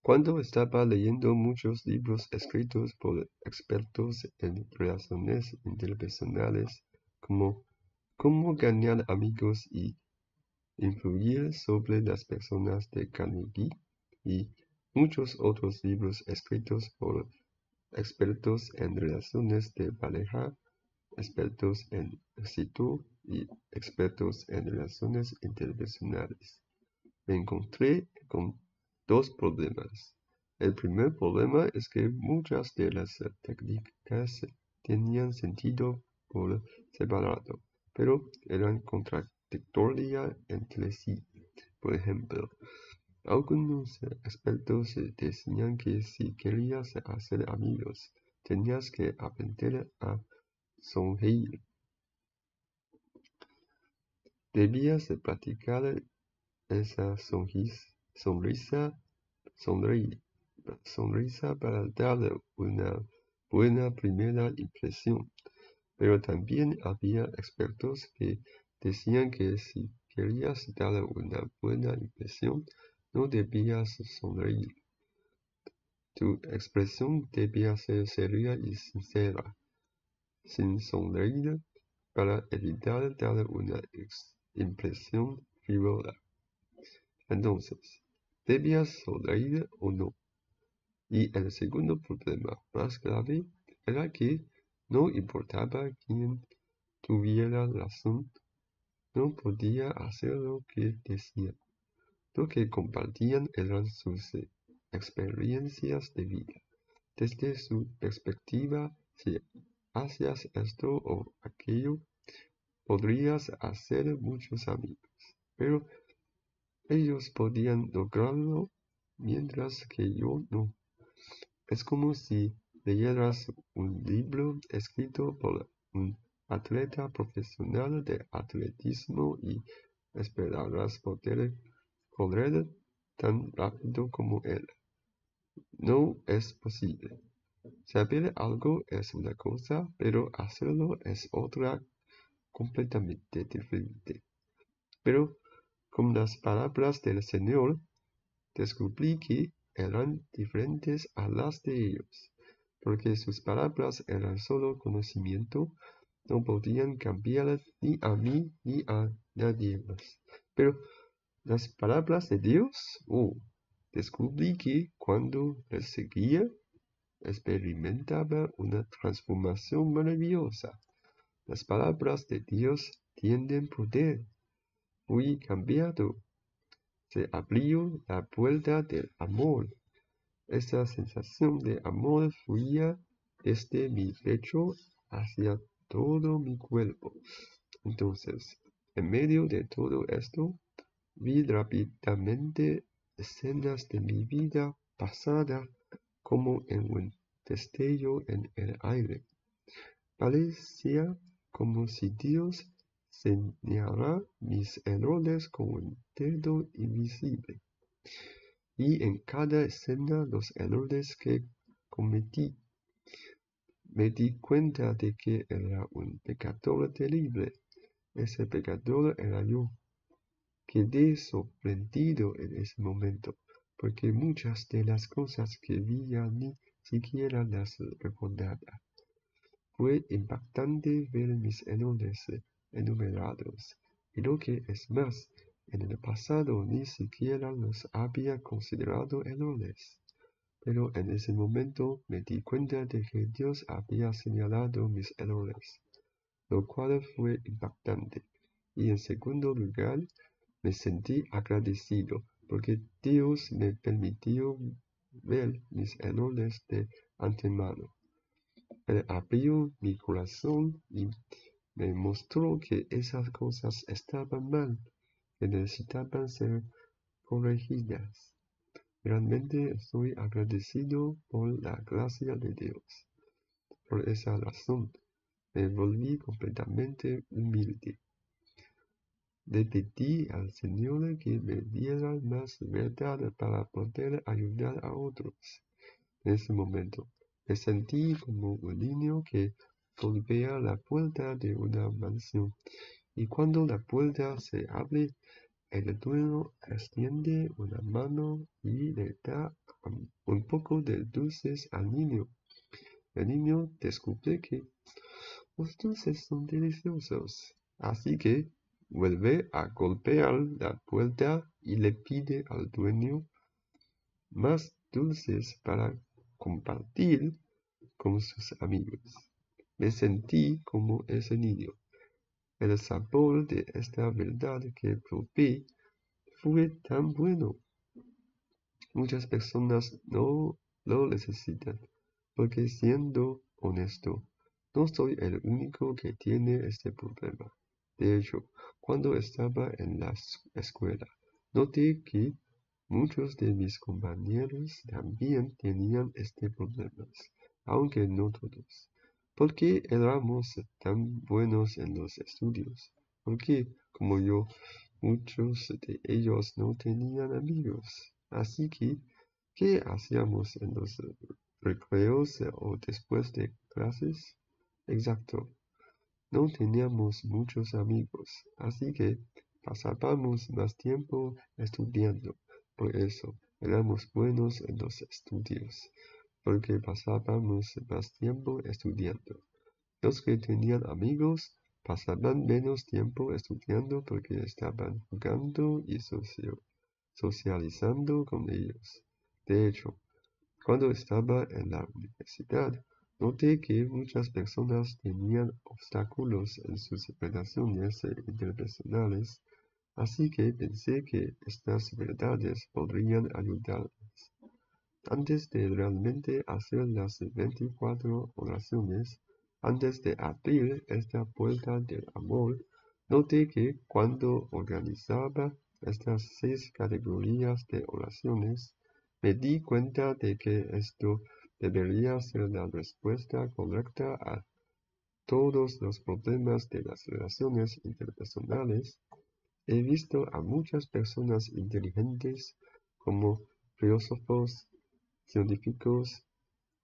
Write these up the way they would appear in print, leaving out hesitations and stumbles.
Cuando estaba leyendo muchos libros escritos por expertos en relaciones interpersonales, como Cómo ganar amigos y influir sobre las personas de Carnegie, y muchos otros libros escritos por expertos en relaciones de pareja, expertos en éxito y expertos en relaciones interpersonales, me encontré con dos problemas. El primer problema es que muchas de las técnicas tenían sentido por separado, pero eran contradictorias entre sí. Por ejemplo, algunos expertos decían que si querías hacer amigos, tenías que aprender a sonreír. Debías practicar esa sonrisa, sonrisa para dar una buena primera impresión. Pero también había expertos que decían que si querías dar una buena impresión, no debías sonreír. Tu expresión debía ser seria y sincera, sin sonreír, para evitar dar una impresión frívola. Entonces, ¿debías sonreír o no? Y el segundo problema más grave era que no importaba quién tuviera razón, no podía hacer lo que decían. Lo que compartían eran sus experiencias de vida. Desde su perspectiva, si hacías esto o aquello, podrías hacer muchos amigos. Pero ellos podían lograrlo, mientras que yo no. Es como si leyeras un libro escrito por un atleta profesional de atletismo y esperaras poder correr tan rápido como él. No es posible. Saber algo es una cosa, pero hacerlo es otra completamente diferente. Pero con las palabras del Señor, descubrí que eran diferentes a las de ellos, porque sus palabras eran solo conocimiento, no podían cambiar ni a mí ni a nadie más. Pero las palabras de Dios, descubrí que cuando las seguía, experimentaba una transformación maravillosa. Las palabras de Dios tienen poder. Fui cambiado. Se abrió la puerta del amor. Esa sensación de amor fluía desde mi pecho hacia todo mi cuerpo. Entonces, en medio de todo esto, vi rápidamente escenas de mi vida pasada como en un destello en el aire. Parecía como si Dios señalara mis errores con un dedo invisible. Y en cada escena los errores que cometí. Me di cuenta de que era un pecador terrible. Ese pecador era yo. Quedé sorprendido en ese momento, porque muchas de las cosas que vi ya ni siquiera las recordaba. Fue impactante ver mis errores enumerados, y lo que es más, en el pasado ni siquiera los había considerado errores. Pero en ese momento me di cuenta de que Dios había señalado mis errores, lo cual fue impactante. Y en segundo lugar, me sentí agradecido porque Dios me permitió ver mis errores de antemano. Él abrió mi corazón y me mostró que esas cosas estaban mal, que necesitaban ser corregidas. Realmente estoy agradecido por la gracia de Dios. Por esa razón, me volví completamente humilde. Le pedí al Señor que me diera más verdad para poder ayudar a otros. En ese momento, me sentí como un niño que golpea la puerta de una mansión, y cuando la puerta se abre, el dueño extiende una mano y le da poco de dulces al niño. El niño descubre que los dulces son deliciosos, así que vuelve a golpear la puerta y le pide al dueño más dulces para compartir con sus amigos. Me sentí como ese niño. El sabor de esta verdad que probé fue tan bueno. Muchas personas no lo necesitan, porque siendo honesto, no soy el único que tiene este problema. De hecho, cuando estaba en la escuela, noté que muchos de mis compañeros también tenían este problema, aunque no todos. ¿Por qué éramos tan buenos en los estudios? Porque, como yo, muchos de ellos no tenían amigos. Así que, ¿qué hacíamos en los recreos o después de clases? Exacto, no teníamos muchos amigos, así que pasábamos más tiempo estudiando. Por eso, éramos buenos en los estudios, porque pasábamos más tiempo estudiando. Los que tenían amigos pasaban menos tiempo estudiando porque estaban jugando y socializando con ellos. De hecho, cuando estaba en la universidad, noté que muchas personas tenían obstáculos en sus relaciones interpersonales, así que pensé que estas verdades podrían ayudarles. Antes de realmente hacer las 24 oraciones, antes de abrir esta puerta del amor, noté que cuando organizaba estas 6 categorías de oraciones, me di cuenta de que esto debería ser la respuesta correcta a todos los problemas de las relaciones interpersonales. He visto a muchas personas inteligentes como filósofos, científicos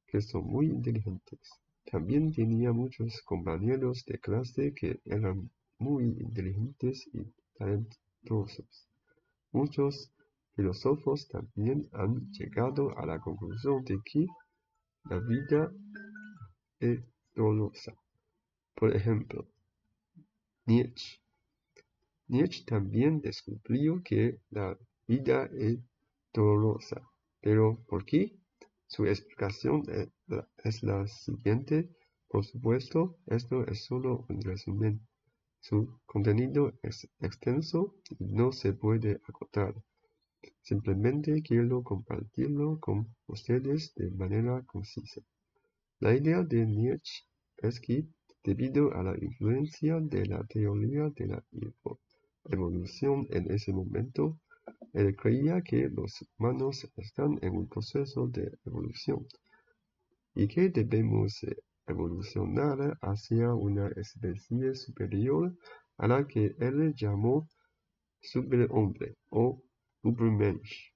que son muy inteligentes. También tenía muchos compañeros de clase que eran muy inteligentes y talentosos. Muchos filósofos también han llegado a la conclusión de que la vida es dolorosa. Por ejemplo, Nietzsche. Nietzsche también descubrió que la vida es dolorosa. ¿Pero por qué? Su explicación es la siguiente. Por supuesto, esto es solo un resumen. Su contenido es extenso y no se puede agotar. Simplemente quiero compartirlo con ustedes de manera concisa. La idea de Nietzsche es que, debido a la influencia de la teoría de la evolución en ese momento, él creía que los humanos están en un proceso de evolución y que debemos evolucionar hacia una especie superior a la que él llamó superhombre o Übermensch.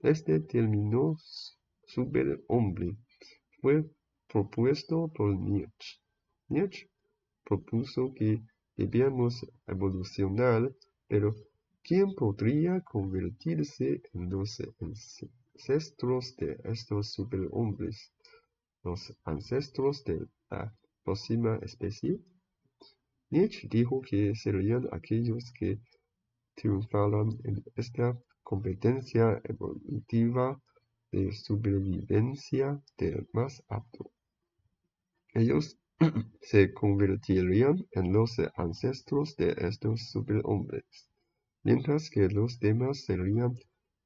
Este término superhombre fue propuesto por Nietzsche. Nietzsche propuso que debíamos evolucionar, pero ¿quién podría convertirse en los ancestros de estos superhombres, los ancestros de la próxima especie? Nietzsche dijo que serían aquellos que triunfaran en esta competencia evolutiva de supervivencia del más apto. Ellos se convertirían en los ancestros de estos superhombres, mientras que los demás serían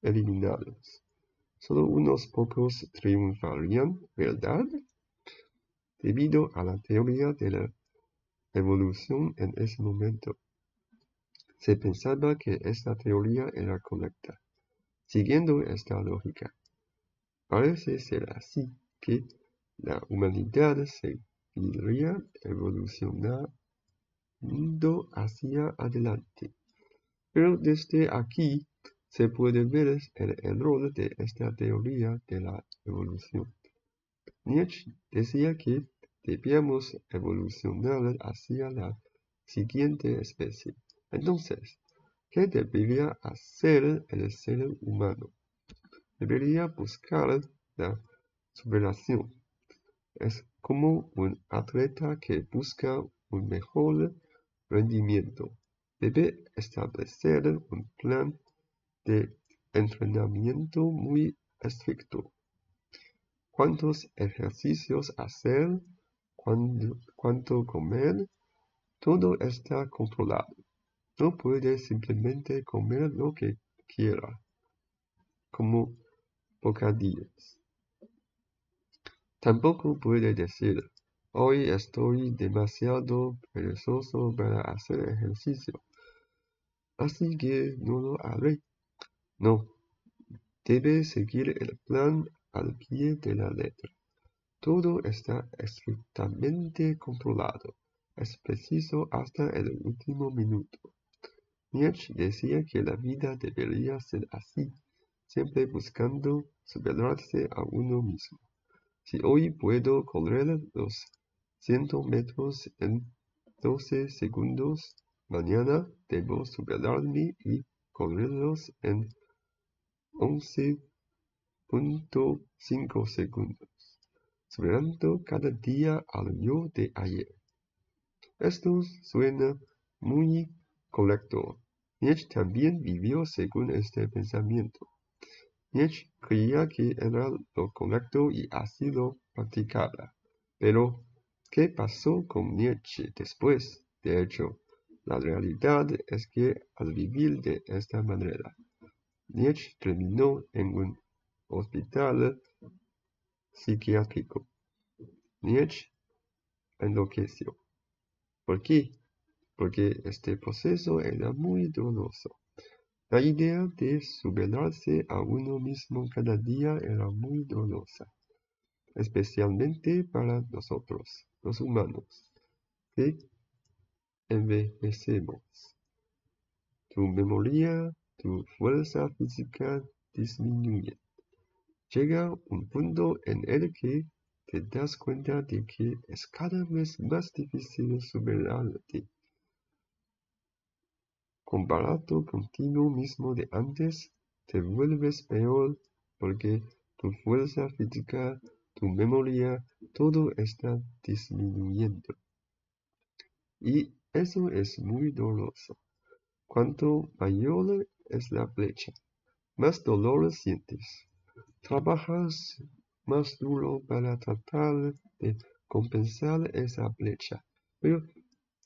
eliminados. Solo unos pocos triunfarían, ¿verdad? Debido a la teoría de la evolución en ese momento, se pensaba que esta teoría era correcta. Siguiendo esta lógica, parece ser así que la humanidad seguiría evolucionando hacia adelante. Pero desde aquí se puede ver el error de esta teoría de la evolución. Nietzsche decía que debíamos evolucionar hacia la siguiente especie. Entonces, ¿qué debería hacer el ser humano? Debería buscar la superación. Es como un atleta que busca un mejor rendimiento. Debe establecer un plan de entrenamiento muy estricto. ¿Cuántos ejercicios hacer? ¿Cuánto comer? Todo está controlado. No puede simplemente comer lo que quiera, como bocadillos. Tampoco puede decir, hoy estoy demasiado perezoso para hacer ejercicio, así que no lo haré. No, debe seguir el plan al pie de la letra. Todo está estrictamente controlado. Es preciso hasta el último minuto. Nietzsche decía que la vida debería ser así, siempre buscando superarse a uno mismo. Si hoy puedo correr los 100 metros en 12 segundos, mañana debo superarme y correrlos en 11.5 segundos, superando cada día al yo de ayer. Esto suena muy correcto. Nietzsche también vivió según este pensamiento. Nietzsche creía que era lo correcto y así lo practicaba. Pero, ¿qué pasó con Nietzsche después? De hecho, la realidad es que al vivir de esta manera, Nietzsche terminó en un hospital psiquiátrico. Nietzsche enloqueció. ¿Por qué? Porque este proceso era muy doloroso. La idea de superarse a uno mismo cada día era muy dolorosa, especialmente para nosotros, los humanos, que envejecemos. Tu memoria, tu fuerza física disminuye. Llega un punto en el que te das cuenta de que es cada vez más difícil superarte. Comparado contigo mismo de antes, te vuelves peor porque tu fuerza física, tu memoria, todo está disminuyendo. Y eso es muy doloroso. Cuanto mayor es la brecha, más dolor sientes. Trabajas más duro para tratar de compensar esa brecha, pero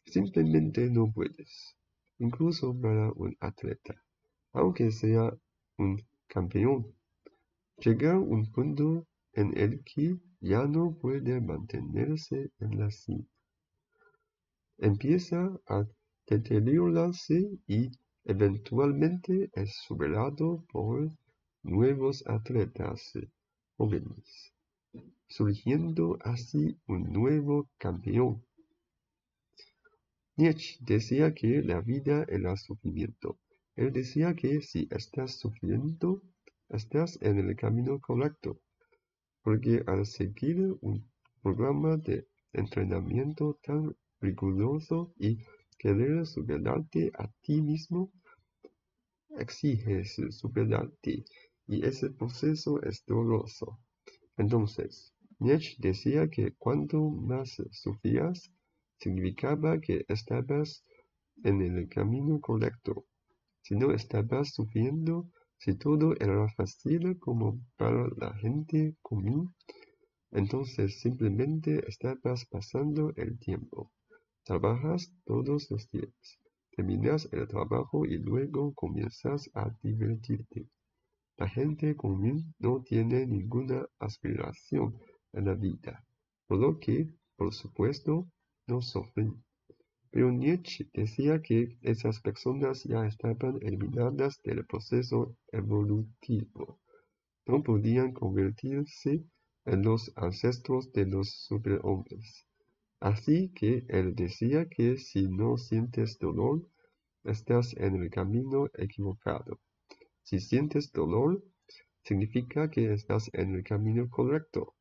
simplemente no puedes. Incluso para un atleta, aunque sea un campeón, llega un punto en el que ya no puede mantenerse en la cima. Empieza a deteriorarse y eventualmente es superado por nuevos atletas jóvenes, surgiendo así un nuevo campeón. Nietzsche decía que la vida era sufrimiento. Él decía que si estás sufriendo, estás en el camino correcto, porque al seguir un programa de entrenamiento tan riguroso y querer superarte a ti mismo, exiges superarte, y ese proceso es doloroso. Entonces, Nietzsche decía que cuanto más sufrías, significaba que estabas en el camino correcto. Si no estabas sufriendo, si todo era fácil como para la gente común, entonces simplemente estabas pasando el tiempo. Trabajas todos los días, terminas el trabajo y luego comienzas a divertirte. La gente común no tiene ninguna aspiración en la vida, por lo que, por supuesto, no sufren. Pero Nietzsche decía que esas personas ya estaban eliminadas del proceso evolutivo. No podían convertirse en los ancestros de los superhombres. Así que él decía que si no sientes dolor, estás en el camino equivocado. Si sientes dolor, significa que estás en el camino correcto.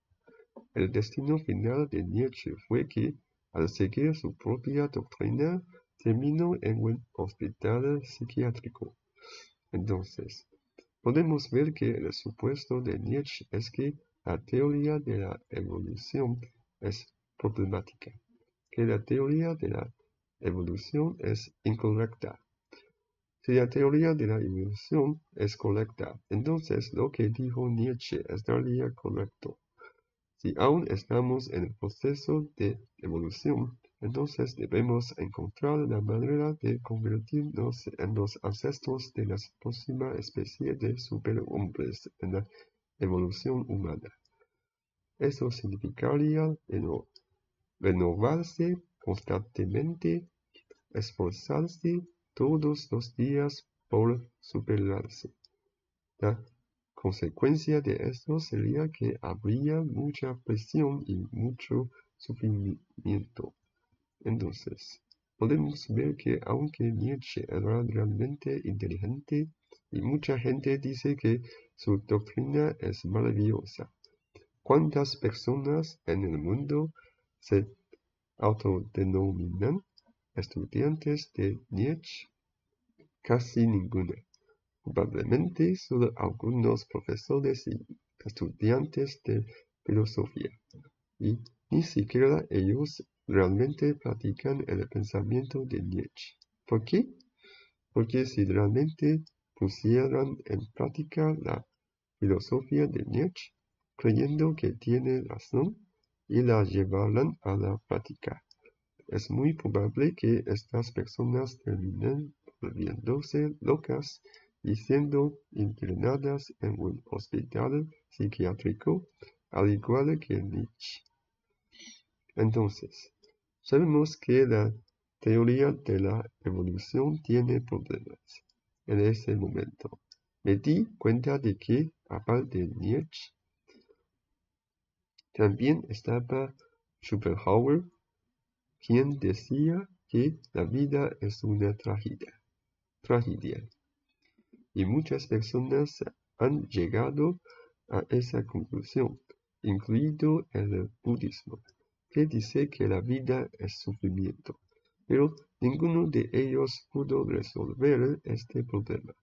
El destino final de Nietzsche fue que, al seguir su propia doctrina, terminó en un hospital psiquiátrico. Entonces, podemos ver que el supuesto de Nietzsche es que la teoría de la evolución es problemática, que la teoría de la evolución es incorrecta. Si la teoría de la evolución es correcta, entonces lo que dijo Nietzsche estaría correcto. Si aún estamos en el proceso de evolución, entonces debemos encontrar la manera de convertirnos en los ancestros de la próxima especie de superhombres en la evolución humana. Eso significaría renovarse constantemente, esforzarse todos los días por superarse. La consecuencia de esto sería que habría mucha presión y mucho sufrimiento. Entonces, podemos ver que aunque Nietzsche era realmente inteligente, y mucha gente dice que su doctrina es maravillosa, ¿cuántas personas en el mundo se autodenominan estudiantes de Nietzsche? Casi ninguna. Probablemente solo algunos profesores y estudiantes de filosofía, y ni siquiera ellos realmente practican el pensamiento de Nietzsche. ¿Por qué? Porque si realmente pusieran en práctica la filosofía de Nietzsche, creyendo que tiene razón, y la llevaran a la práctica, es muy probable que estas personas terminen volviéndose locas y siendo internadas en un hospital psiquiátrico, al igual que Nietzsche. Entonces, sabemos que la teoría de la evolución tiene problemas. En ese momento, me di cuenta de que, aparte de Nietzsche, también estaba Schopenhauer, quien decía que la vida es una tragedia. Y muchas personas han llegado a esa conclusión, incluido el budismo, que dice que la vida es sufrimiento. Pero ninguno de ellos pudo resolver este problema.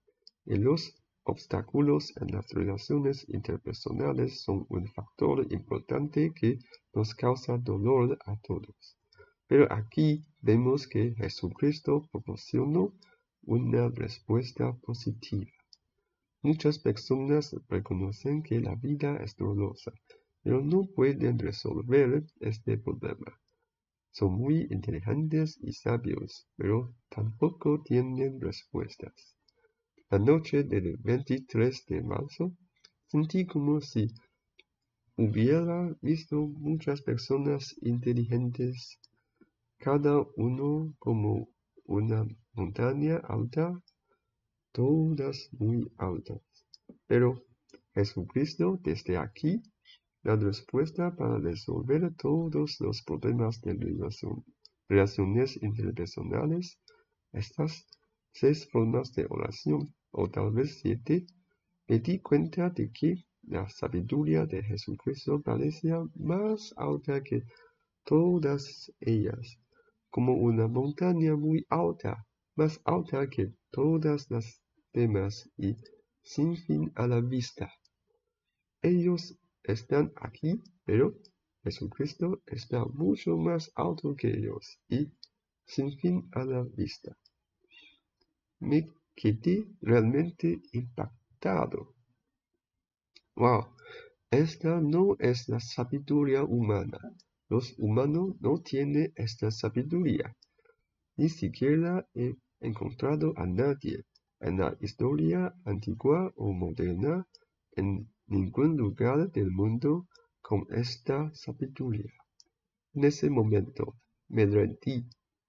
Y los obstáculos en las relaciones interpersonales son un factor importante que nos causa dolor a todos. Pero aquí vemos que Jesucristo proporcionó una respuesta positiva. Muchas personas reconocen que la vida es dolorosa, pero no pueden resolver este problema. Son muy inteligentes y sabios, pero tampoco tienen respuestas. La noche del 23 de marzo, sentí como si hubiera visto muchas personas inteligentes, cada uno como una montaña alta, todas muy altas. Pero Jesucristo desde aquí da respuesta para resolver todos los problemas de relaciones interpersonales. Estas 6 formas de oración, o tal vez 7, me di cuenta de que la sabiduría de Jesucristo parecía más alta que todas ellas, como una montaña muy alta, más alta que todas las demás y sin fin a la vista. Ellos están aquí, pero Jesucristo está mucho más alto que ellos y sin fin a la vista. Me quedé realmente impactado. ¡Wow! Esta no es la sabiduría humana. Los humanos no tienen esta sabiduría. Ni siquiera he encontrado a nadie en la historia antigua o moderna, en ningún lugar del mundo, con esta sabiduría. En ese momento me rendí.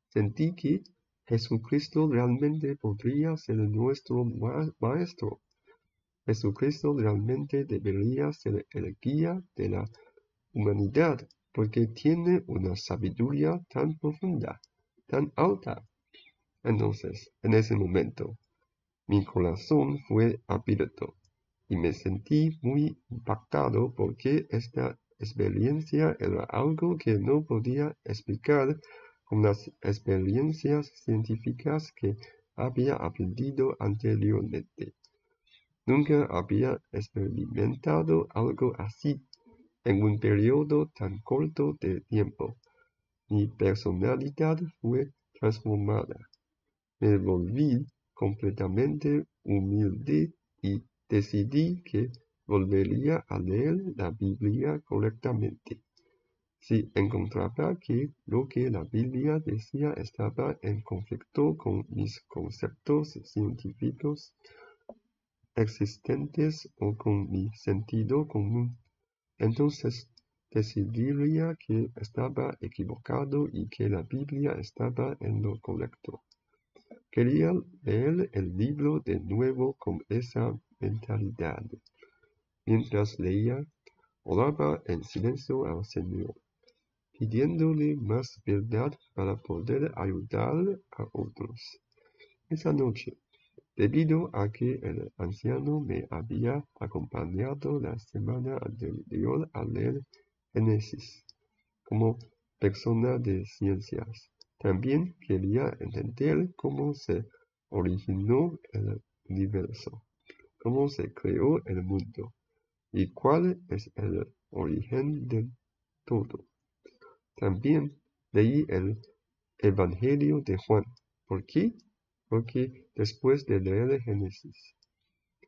Sentí que Jesucristo realmente podría ser nuestro maestro. Jesucristo realmente debería ser el guía de la humanidad, porque tiene una sabiduría tan profunda, tan alta. Entonces, en ese momento, mi corazón fue abierto y me sentí muy impactado porque esta experiencia era algo que no podía explicar con las experiencias científicas que había aprendido anteriormente. Nunca había experimentado algo así, En un periodo tan corto de tiempo, mi personalidad fue transformada. Me volví completamente humilde y decidí que volvería a leer la Biblia correctamente. Si encontraba que lo que la Biblia decía estaba en conflicto con mis conceptos científicos existentes o con mi sentido común, entonces decidiría que estaba equivocado y que la Biblia estaba en lo correcto. Quería leer el libro de nuevo con esa mentalidad. Mientras leía, oraba en silencio al Señor, pidiéndole más verdad para poder ayudar a otros. Esa noche, debido a que el anciano me había acompañado la semana anterior a leer Génesis, como persona de ciencias, también quería entender cómo se originó el universo, cómo se creó el mundo y cuál es el origen de todo. También leí el Evangelio de Juan. ¿Por qué? Porque después de leer Génesis,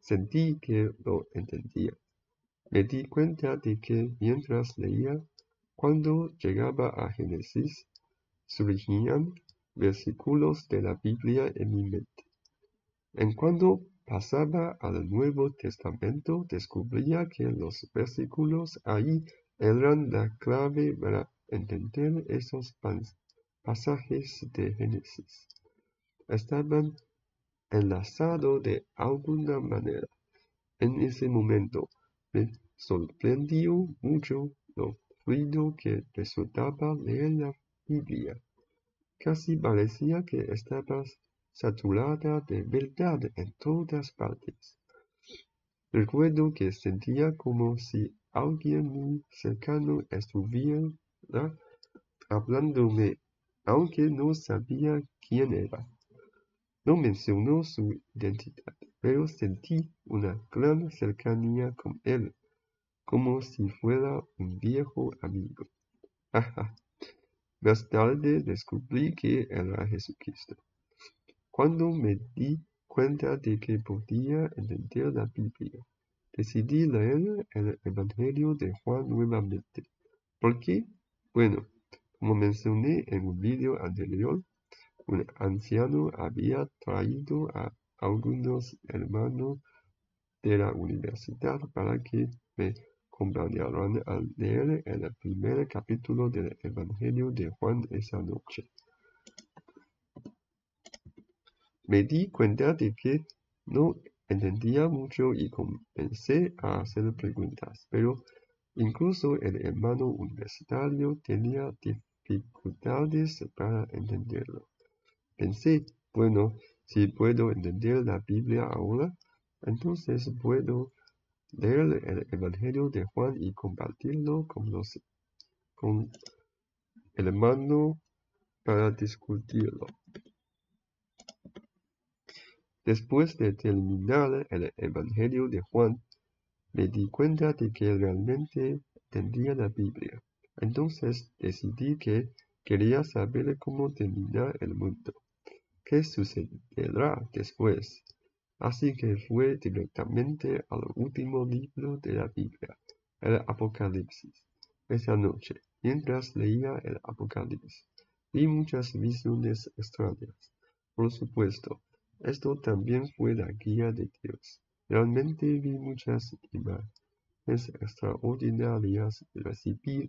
sentí que lo entendía. Me di cuenta de que mientras leía, cuando llegaba a Génesis, surgían versículos de la Biblia en mi mente. En cuando pasaba al Nuevo Testamento, descubría que los versículos ahí eran la clave para entender esos pasajes de Génesis. Estaban enlazados de alguna manera. En ese momento me sorprendió mucho lo fluido que resultaba leer la Biblia. Casi parecía que estaba saturada de verdad en todas partes. Recuerdo que sentía como si alguien muy cercano estuviera hablándome, aunque no sabía quién era. No mencionó su identidad, pero sentí una gran cercanía con él, como si fuera un viejo amigo. Más tarde descubrí que era Jesucristo. Cuando me di cuenta de que podía entender la Biblia, decidí leer el Evangelio de Juan nuevamente. ¿Por qué? Bueno, como mencioné en un video anterior, un anciano había traído a algunos hermanos de la universidad para que me acompañaran a leer el primer capítulo del Evangelio de Juan esa noche. Me di cuenta de que no entendía mucho y comencé a hacer preguntas, pero incluso el hermano universitario tenía dificultades para entenderlo. Pensé, bueno, si puedo entender la Biblia ahora, entonces puedo leer el Evangelio de Juan y compartirlo con el hermano para discutirlo. Después de terminar el Evangelio de Juan, me di cuenta de que realmente entendía la Biblia. Entonces decidí que quería saber cómo terminar el mundo. ¿Qué sucederá después? Así que fui directamente al último libro de la Biblia, el Apocalipsis. Esa noche, mientras leía el Apocalipsis, vi muchas visiones extrañas. Por supuesto, esto también fue la guía de Dios. Realmente vi muchas imágenes extraordinarias y recibí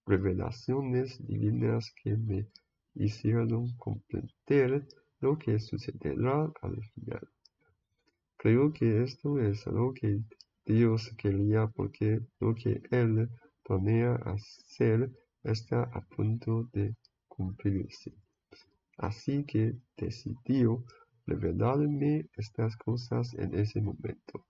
revelaciones divinas que me hicieron comprender lo que sucederá al final. Creo que esto es lo que Dios quería porque lo que Él planea hacer está a punto de cumplirse. Así que decidió revelarme estas cosas en ese momento.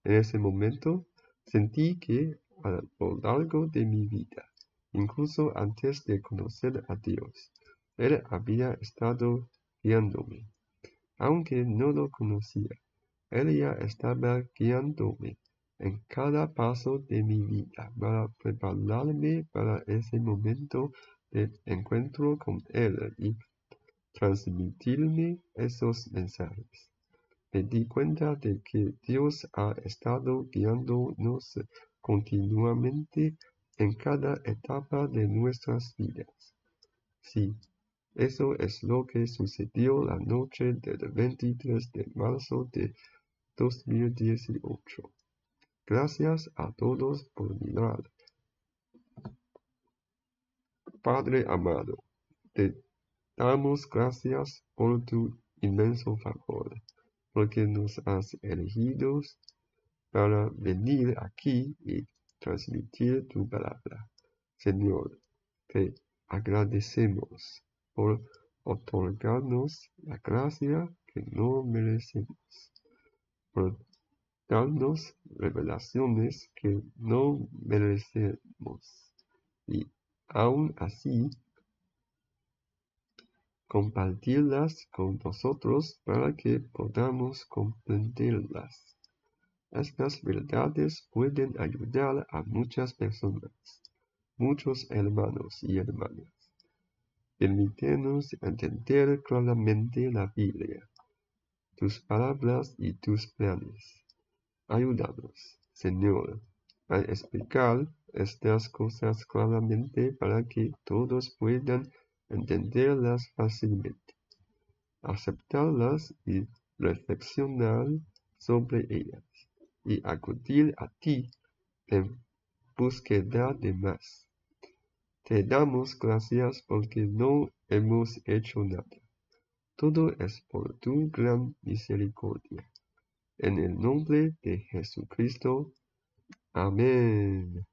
En ese momento sentí que a lo largo de mi vida, incluso antes de conocer a Dios, Él había estado guiándome. Aunque no lo conocía, Él ya estaba guiándome en cada paso de mi vida para prepararme para ese momento de encuentro con Él y transmitirme esos mensajes. Me di cuenta de que Dios ha estado guiándonos continuamente en cada etapa de nuestras vidas. Sí, eso es lo que sucedió la noche del 23 de marzo de 2018. Gracias a todos por mirar. Padre amado, te damos gracias por tu inmenso favor, porque nos has elegido para venir aquí y transmitir tu palabra. Señor, te agradecemos por otorgarnos la gracia que no merecemos, por darnos revelaciones que no merecemos y aún así compartirlas con nosotros para que podamos comprenderlas. Estas verdades pueden ayudar a muchas personas, muchos hermanos y hermanas. Permítenos entender claramente la Biblia, tus palabras y tus planes. Ayúdanos, Señor, a explicar estas cosas claramente para que todos puedan entenderlas fácilmente, aceptarlas y reflexionar sobre ellas, y acudir a ti en búsqueda de más. Te damos gracias porque no hemos hecho nada. Todo es por tu gran misericordia. En el nombre de Jesucristo. Amén.